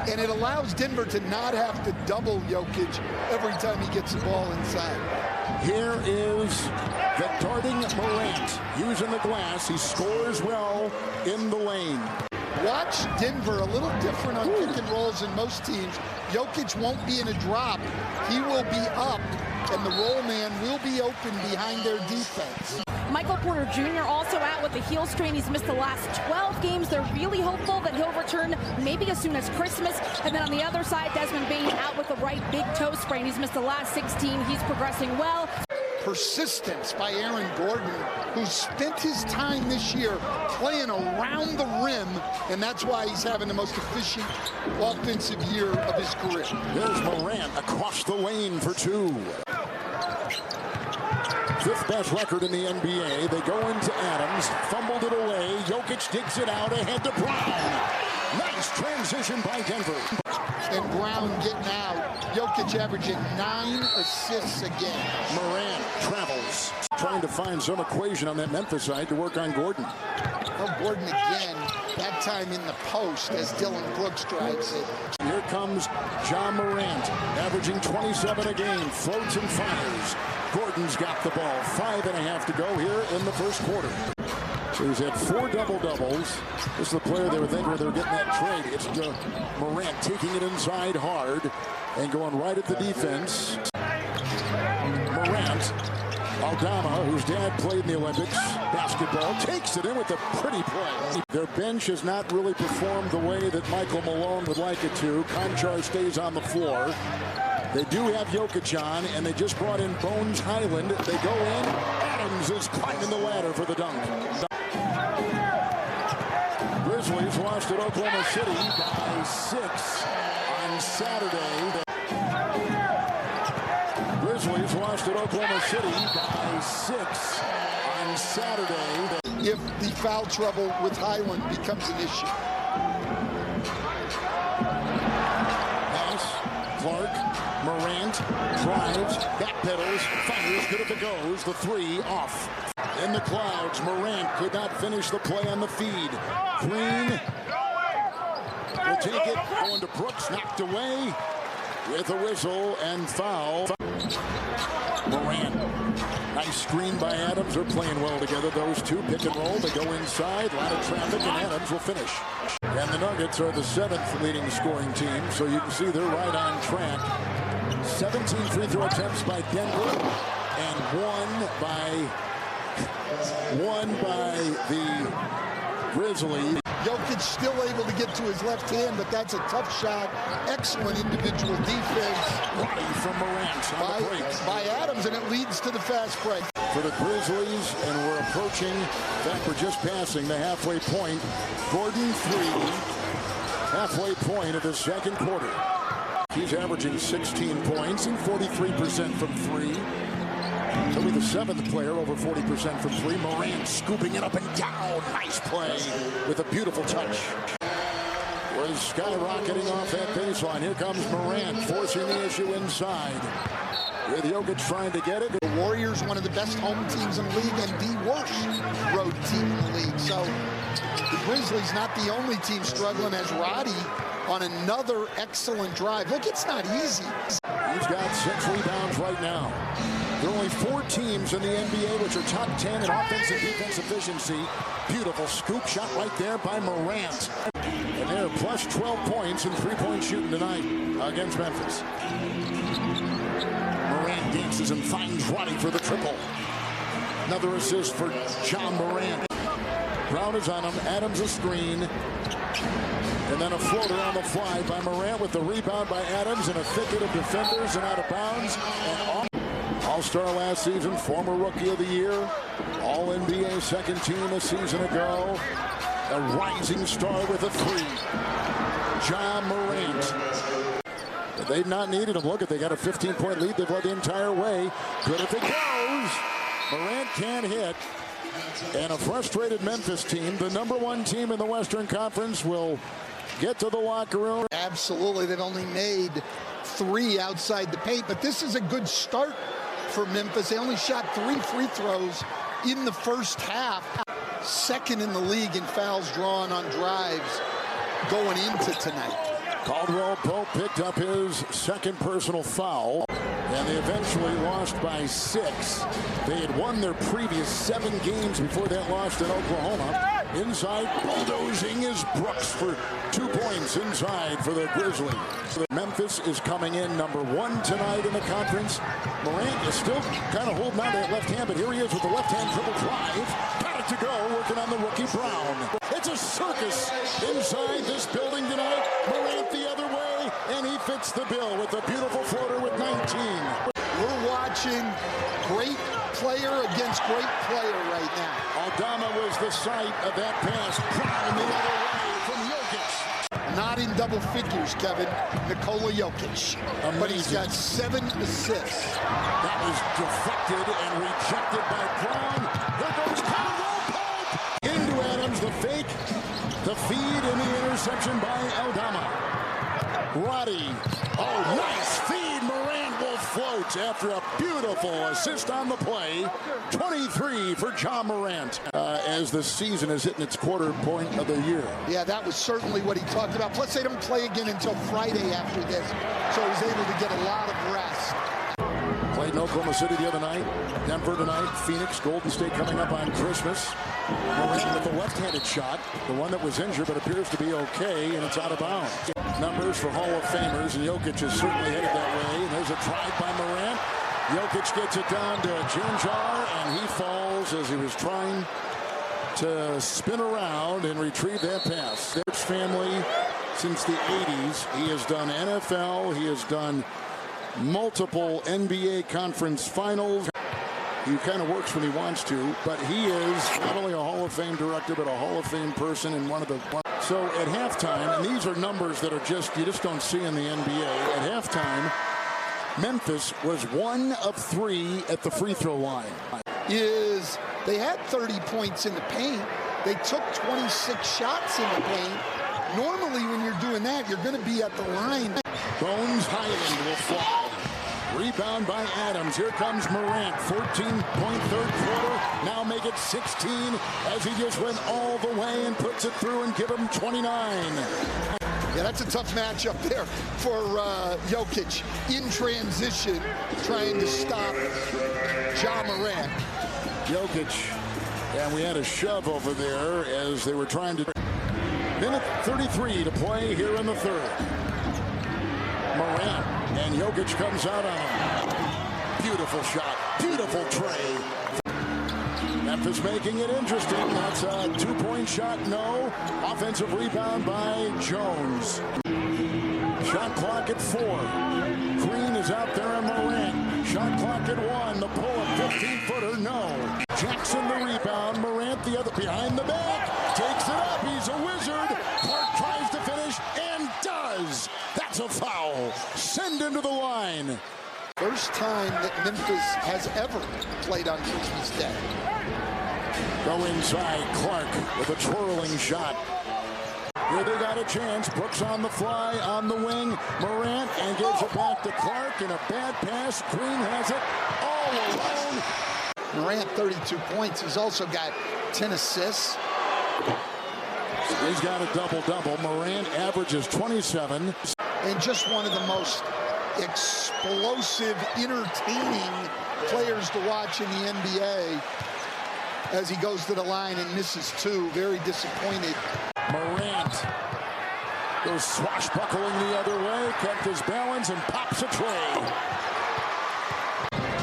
And it allows Denver to not have to double Jokic every time he gets the ball inside. Here is the darting Morant using the glass. He scores well in the lane. Watch Denver a little different on pick and rolls than most teams. Jokic won't be in a drop. He will be up, and the roll man will be open behind their defense. Michael Porter Jr. also out with a heel strain. He's missed the last 12 games. They're really hopeful that he'll return maybe as soon as Christmas. And then on the other side, Desmond Bane out with a right big toe sprain. He's missed the last 16. He's progressing well. Persistence by Aaron Gordon, who spent his time this year playing around the rim, and that's why he's having the most efficient offensive year of his career. There's Morant across the lane for two. Fifth best record in the NBA. They go into Adams, fumbled it away. Jokic digs it out ahead to Brown. Nice transition by Denver. And Brown getting out. Jokic averaging 9 assists again. Morant travels, trying to find some equation on that Memphis side to work on Gordon. Oh, Gordon again, that time in the post as Dylan Brooks drives it. Here comes John Morant, averaging 27 a game, floats and fires. Gordon's got the ball, 5.5 to go here in the first quarter. So he's had 4 double-doubles. This is the player they were thinking when they were getting that trade. It's Morant taking it inside hard and going right at the defense. Morant, Aldama, whose dad played in the Olympics, basketball, takes it in with a pretty play. Their bench has not really performed the way that Michael Malone would like it to. Conchar stays on the floor. They do have Jokic on, and they just brought in Bones Highland. They go in. Adams is climbing the ladder for the dunk. Grizzlies lost at Oklahoma City by 6 on Saturday. Grizzlies lost at Oklahoma City by 6 on Saturday. If the foul trouble with Highland becomes an issue. Pass, Clark. Morant drives, backpedals, fires, good if it goes. The 3 off. In the clouds, Morant could not finish the play on the feed. Green will take it, going to Brooks, knocked away with a whistle and foul. Morant, nice screen by Adams. They're playing well together. Those two pick and roll. They go inside, a lot of traffic, and Adams will finish. And the Nuggets are the 7th leading scoring team, so you can see they're right on track. 17 free throw attempts by Denver, and one by the Grizzlies. Jokic still able to get to his left hand, but that's a tough shot. Excellent individual defense. Body from Morant on the break. By Adams, and it leads to the fast break. For the Grizzlies, and we're approaching, in fact, we're just passing the halfway point. Gordon 3, halfway point of the second quarter. He's averaging 16 points and 43% from 3. He'll be the 7th player over 40% from 3. Morant scooping it up and down. Nice play with a beautiful touch. Was skyrocketing off that baseline. Here comes Morant forcing the issue inside. With Jokic trying to get it. The Warriors, one of the best home teams in the league and the worst road team in the league. So the Grizzlies not the only team struggling, as Roddy on another excellent drive. Look, it's not easy. He's got 6 rebounds right now. There are only 4 teams in the NBA which are top 10 in offense and defense efficiency. Beautiful scoop shot right there by Morant. And they're plus 12 points in 3-point shooting tonight against Memphis. Morant dances and finds Roddy for the triple. Another assist for John Morant. Brown is on him. Adams a screen. And then a floater on the fly by Morant with the rebound by Adams in a thicket of defenders and out of bounds. And All-Star last season, former Rookie of the Year, All-NBA second team a season ago. A rising star with a 3. John Morant. But they've not needed him. Look, they got a 15-point lead. They've led the entire way. Good if it goes. Morant can't hit. And a frustrated Memphis team, the #1 team in the Western Conference, will get to the locker room. Absolutely. They've only made 3 outside the paint, but this is a good start for Memphis. They only shot 3 free throws in the first half. 2nd in the league in fouls drawn on drives going into tonight. Caldwell Pope picked up his second personal foul, and they eventually lost by 6. They had won their previous 7 games before that loss in Oklahoma. Inside, bulldozing is Brooks for 2 points inside for the Grizzlies. Memphis is coming in #1 tonight in the conference. Morant is still kind of holding on to that left hand, but here he is with the left-hand dribble drive. Got it to go, working on the rookie Brown. It's a circus inside this building tonight. Morant the other way, and he fits the bill with a beautiful floater with 19. We're watching great player against great player right now. Aldama was the site of that pass. Brown the other way from Jokic. Not in double figures, Kevin. Nikola Jokic. Amazing. But he's got 7 assists. That was deflected and rejected by Brown. There goes Caldwell Pope. Into Adams, the fake, the feed, and the interception by Aldama. Roddy. Oh, nice feed. Morant will float after a beautiful assist on the play. 23 for John Morant as the season is hitting its quarter point of the year. Yeah, that was certainly what he talked about. Plus, they don't play again until Friday after this, so he was able to get a lot of rest. Played in Oklahoma City the other night, Denver tonight, Phoenix, Golden State coming up on Christmas. Morant with the left-handed shot, the one that was injured but appears to be okay, and it's out of bounds. Numbers for Hall of Famers, and Jokic is certainly headed that way. And there's a drive by Morant. Jokic gets it down to Jinjar, and he falls as he was trying to spin around and retrieve that pass. There's family since the 80s. He has done NFL. He has done multiple NBA conference finals. He kind of works when he wants to, but he is not only a Hall of Fame director, but a Hall of Fame person and one of the... So at halftime, and these are numbers that are you just don't see in the NBA. At halftime, Memphis was 1 of 3 at the free throw line. They had 30 points in the paint. They took 26 shots in the paint. Normally, when you're doing that, you're going to be at the line. Bones Highland will fall. Rebound by Adams. Here comes Morant. 14-point third quarter. Now make it 16 as he just went all the way and puts it through and give him 29. Yeah, that's a tough matchup there for Jokic in transition, trying to stop Ja Morant. Jokic, and we had a shove over there as they were trying to... Minute 33 to play here in the third. Morant, and Jokic comes out on him. Beautiful shot, beautiful tray. Memphis making it interesting. That's a 2-point shot, no. Offensive rebound by Jones. Shot clock at 4. Green is out there on Morant. Shot clock at 1. The pull-up 15-footer, no. Jackson the rebound. Morant the other behind the back. Takes it up. He's a wizard. Clark tries to finish and does. That's a foul. Send him to the line. First time that Memphis has ever played on Christmas Day. Go inside. Clark with a twirling shot. Here they got a chance. Brooks on the fly, on the wing. Morant, and gives it back to Clark, and a bad pass. Green has it all alone. Morant, 32 points. He's also got 10 assists. He's got a double-double. Morant averages 27. And just one of the most explosive, entertaining players to watch in the NBA as he goes to the line and misses 2. Very disappointed. Morant goes swashbuckling the other way, kept his balance, and pops a tray.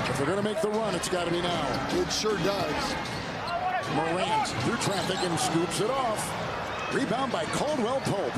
If they're going to make the run, it's got to be now. It sure does. Morant through traffic and scoops it off. Rebound by Caldwell Pope.